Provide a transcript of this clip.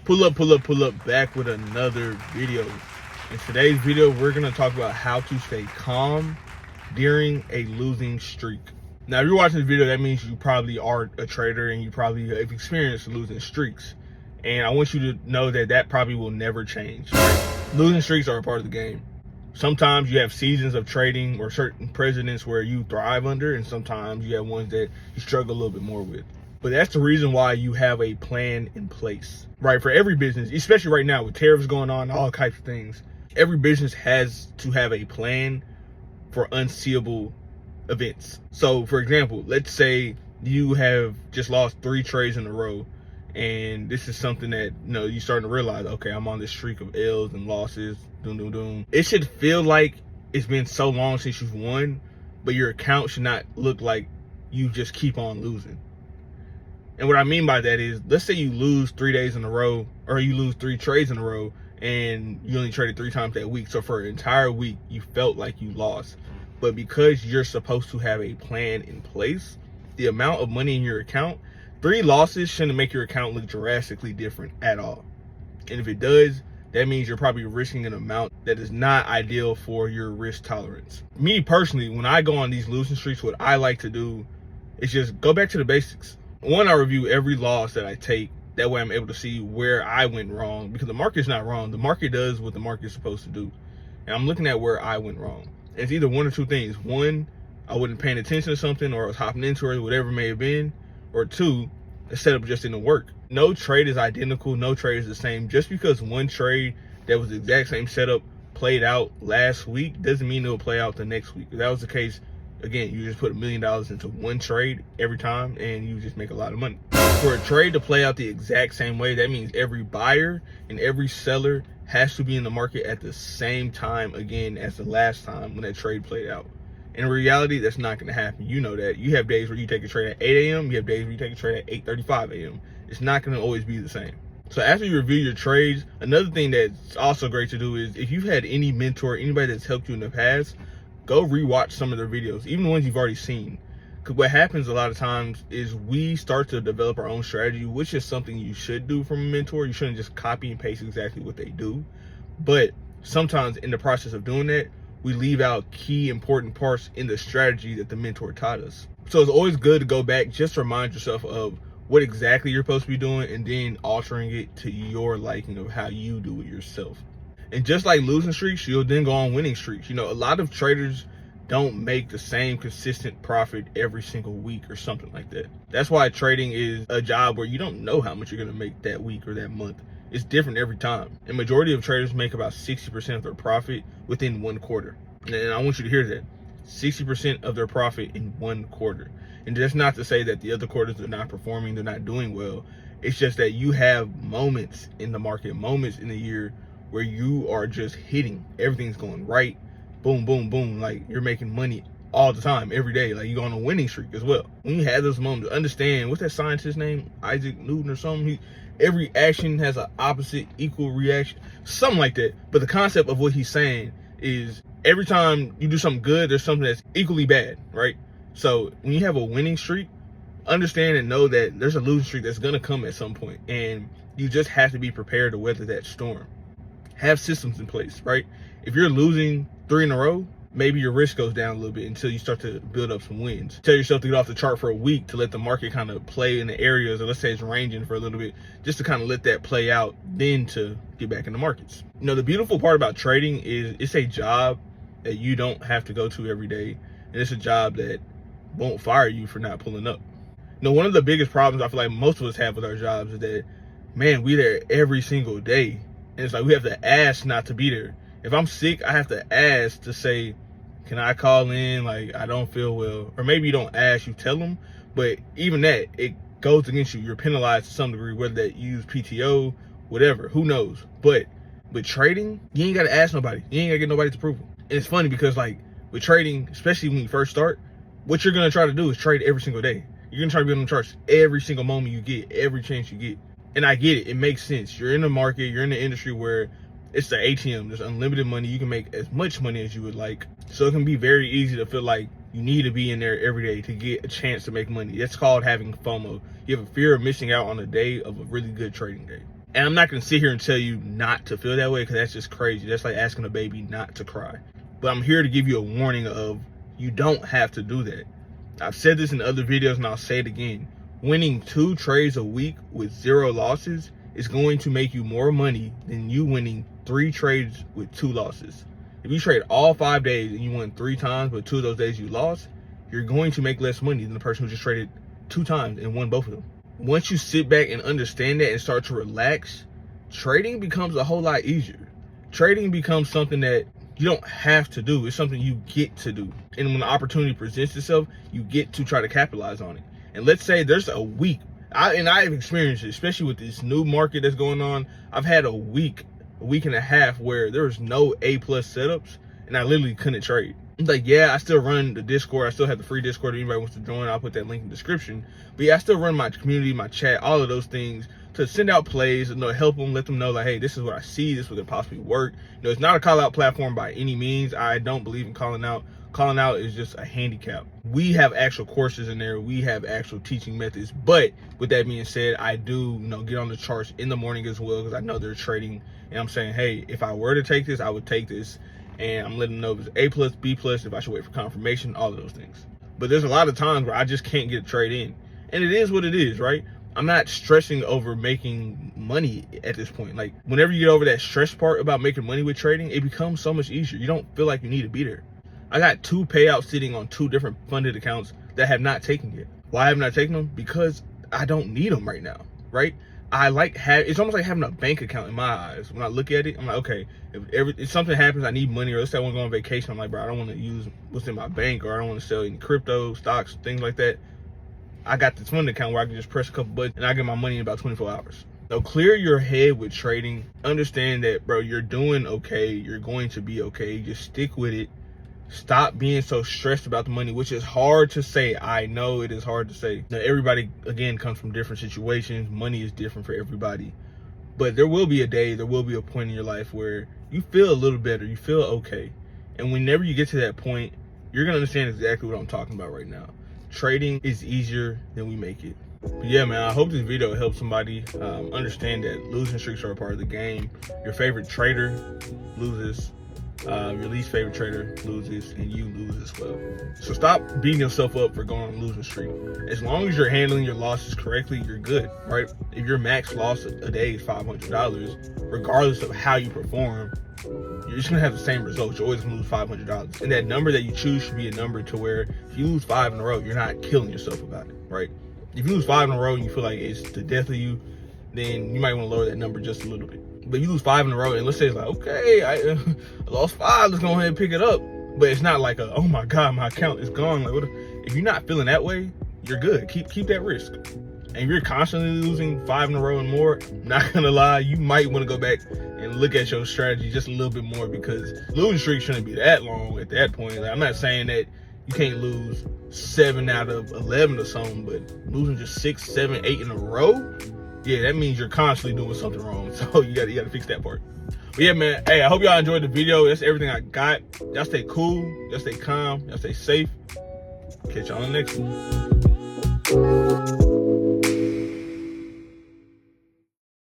Pull up back with another video. In today's video, we're gonna talk about how to stay calm during a losing streak. Now, if you're watching this video, that means you probably are a trader and you probably have experienced losing streaks. And I want you to know that that probably will never change. Right? Losing streaks are a part of the game. Sometimes you have seasons of trading or certain presidents where you thrive under, and sometimes you have ones that you struggle a little bit more with. But that's the reason why you have a plan in place, right? For every business, especially right now with tariffs going on, all types of things, every business has to have a plan for unseeable events. So for example, let's say you have just lost 3 trades in a row, and this is something that, you're starting to realize, okay, I'm on this streak of L's and losses, It should feel like it's been so long since you've won, but your account should not look like you just keep on losing. And what I mean by that is, let's say you lose 3 days in a row, or you lose 3 trades in a row, and you only traded 3 times that week. So for an entire week, you felt like you lost. But because you're supposed to have a plan in place, the amount of money in your account, 3 losses shouldn't make your account look drastically different at all. And if it does, that means you're probably risking an amount that is not ideal for your risk tolerance. Me personally, when I go on these losing streaks, what I like to do is just go back to the basics. One, I review every loss that I take. That way I'm able to see where I went wrong, because the market's not wrong. The market does what the market's supposed to do. And I'm looking at where I went wrong. And it's either one or two things. One, I wasn't paying attention to something, or I was hopping into it, whatever it may have been. Or 2, the setup just didn't work. No trade is identical. No trade is the same. Just because one trade that was the exact same setup played out last week doesn't mean it'll play out the next week. If that was the case, again, you just put $1 million into one trade every time and you just make a lot of money. For a trade to play out the exact same way, that means every buyer and every seller has to be in the market at the same time again as the last time when that trade played out. In reality, that's not going to happen. You know that. You have days where you take a trade at 8 a.m. You have days where you take a trade at 8:35 a.m. It's not going to always be the same. So after you review your trades, another thing that's also great to do is, if you've had any mentor, anybody that's helped you in the past, go rewatch some of their videos, even the ones you've already seen. Because what happens a lot of times is we start to develop our own strategy, which is something you should do from a mentor. You shouldn't just copy and paste exactly what they do. But sometimes in the process of doing that, we leave out key important parts in the strategy that the mentor taught us. So it's always good to go back, just to remind yourself of what exactly you're supposed to be doing, and then altering it to your liking of how you do it yourself. And just like losing streaks, you'll then go on winning streaks. A lot of traders don't make the same consistent profit every single week or something like that. That's why trading is a job where you don't know how much you're gonna make that week or that month. It's different every time. And majority of traders make about 60% of their profit within 1 quarter. And I want you to hear that. 60% of their profit in 1 quarter. And that's not to say that the other quarters are not performing, they're not doing well. It's just that you have moments in the market, moments in the year where you are just hitting. Everything's going right. Boom, boom, boom. Like, you're making money all the time, every day. Like, you go on a winning streak as well. When you have those moments, understand, what's that scientist's name? Isaac Newton or something? Every action has an opposite equal reaction, something like that. But the concept of what he's saying is, every time you do something good, there's something that's equally bad, right? So when you have a winning streak, understand and know that there's a losing streak that's gonna come at some point, and you just have to be prepared to weather that storm. Have systems in place, right? If you're losing 3 in a row, maybe your risk goes down a little bit until you start to build up some wins. Tell yourself to get off the chart for a week to let the market kind of play in the areas, or let's say it's ranging for a little bit, just to kind of let that play out, then to get back in the markets. The beautiful part about trading is it's a job that you don't have to go to every day, and it's a job that won't fire you for not pulling up. One of the biggest problems I feel like most of us have with our jobs is that, man, we're there every single day, and it's like we have to ask not to be there. If I'm sick, I have to ask to say, can I call in? Like, I don't feel well. Or maybe you don't ask, you tell them. But even that, it goes against you. You're penalized to some degree, whether that you use PTO, whatever, who knows. But with trading, you ain't got to ask nobody. You ain't got to get nobody's approval. And it's funny because, like, with trading, especially when you first start, what you're going to try to do is trade every single day. You're going to try to be on the charts every single moment you get, every chance you get. And I get it. It makes sense. You're in the market. You're in the industry where it's the ATM. There's unlimited money. You can make as much money as you would like. So it can be very easy to feel like you need to be in there every day to get a chance to make money. That's called having FOMO. You have a fear of missing out on a day of a really good trading day. And I'm not going to sit here and tell you not to feel that way, because that's just crazy. That's like asking a baby not to cry. But I'm here to give you a warning of, you don't have to do that. I've said this in other videos and I'll say it again. Winning 2 trades a week with 0 losses is going to make you more money than you winning 3 trades with 2 losses. If you trade all 5 days and you won 3 times, but 2 of those days you lost, you're going to make less money than the person who just traded 2 times and won both of them. Once you sit back and understand that and start to relax, trading becomes a whole lot easier. Trading becomes something that you don't have to do. It's something you get to do. And when the opportunity presents itself, you get to try to capitalize on it. And let's say there's a week, I've experienced it, especially with this new market that's going on. I've had a week and a half where there was no A+ setups and I literally couldn't trade. Like, yeah, I still run the Discord. I still have the free Discord if anybody wants to join. I'll put that link in the description. But yeah, I still run my community, my chat, all of those things to send out plays, help them, let them know, like, hey, this is what I see, this would possibly work. It's not a call out platform by any means. I don't believe in calling out. Calling out is just a handicap. We have actual courses in there. We have actual teaching methods. But with that being said, I do, get on the charts in the morning as well, because I know they're trading. And I'm saying, hey, if I were to take this, I would take this. And I'm letting them know if it's A+, B+, if I should wait for confirmation, all of those things. But there's a lot of times where I just can't get a trade in. And it is what it is, right? I'm not stressing over making money at this point. Like, whenever you get over that stress part about making money with trading, it becomes so much easier. You don't feel like you need to be there. I got 2 payouts sitting on 2 different funded accounts that have not taken yet. Why have I not taken them? Because I don't need them right now, right? It's almost like having a bank account in my eyes. When I look at it, I'm like, okay, if something happens, I need money, or let's say I want to go on vacation, I'm like, bro, I don't want to use what's in my bank, or I don't want to sell any crypto, stocks, things like that. I got this funded account where I can just press a couple buttons and I get my money in about 24 hours. So clear your head with trading. Understand that, bro, you're doing okay. You're going to be okay. Just stick with it. Stop being so stressed about the money, which is hard to say. I know it is hard to say. Now, everybody, again, comes from different situations. Money is different for everybody. But there will be a day, there will be a point in your life where you feel a little better. You feel okay. And whenever you get to that point, you're going to understand exactly what I'm talking about right now. Trading is easier than we make it. But yeah, man, I hope this video helps somebody understand that losing streaks are a part of the game. Your favorite trader loses. Your least favorite trader loses, and you lose as well. So stop beating yourself up for going on a losing streak. As long as you're handling your losses correctly, you're good, right? If your max loss a day is $500, regardless of how you perform, you're just gonna have the same results. You're always gonna lose $500. And that number that you choose should be a number to where if you lose 5 in a row, you're not killing yourself about it, right? If you lose 5 in a row and you feel like it's the death of you, then you might want to lower that number just a little bit. But you lose 5 in a row, and let's say it's like, okay, I lost 5, let's go ahead and pick it up. But it's not like oh my God, my account is gone. Like, if you're not feeling that way, you're good. Keep that risk. And if you're constantly losing 5 in a row and more, not gonna lie, you might want to go back and look at your strategy just a little bit more, because losing streak shouldn't be that long at that point. Like, I'm not saying that you can't lose 7 out of 11 or something, but losing just 6, 7, 8 in a row, yeah, that means you're constantly doing something wrong. So you gotta fix that part. But yeah, man, hey, I hope y'all enjoyed the video. That's everything I got. Y'all stay cool, y'all stay calm, y'all stay safe. Catch y'all on the next one.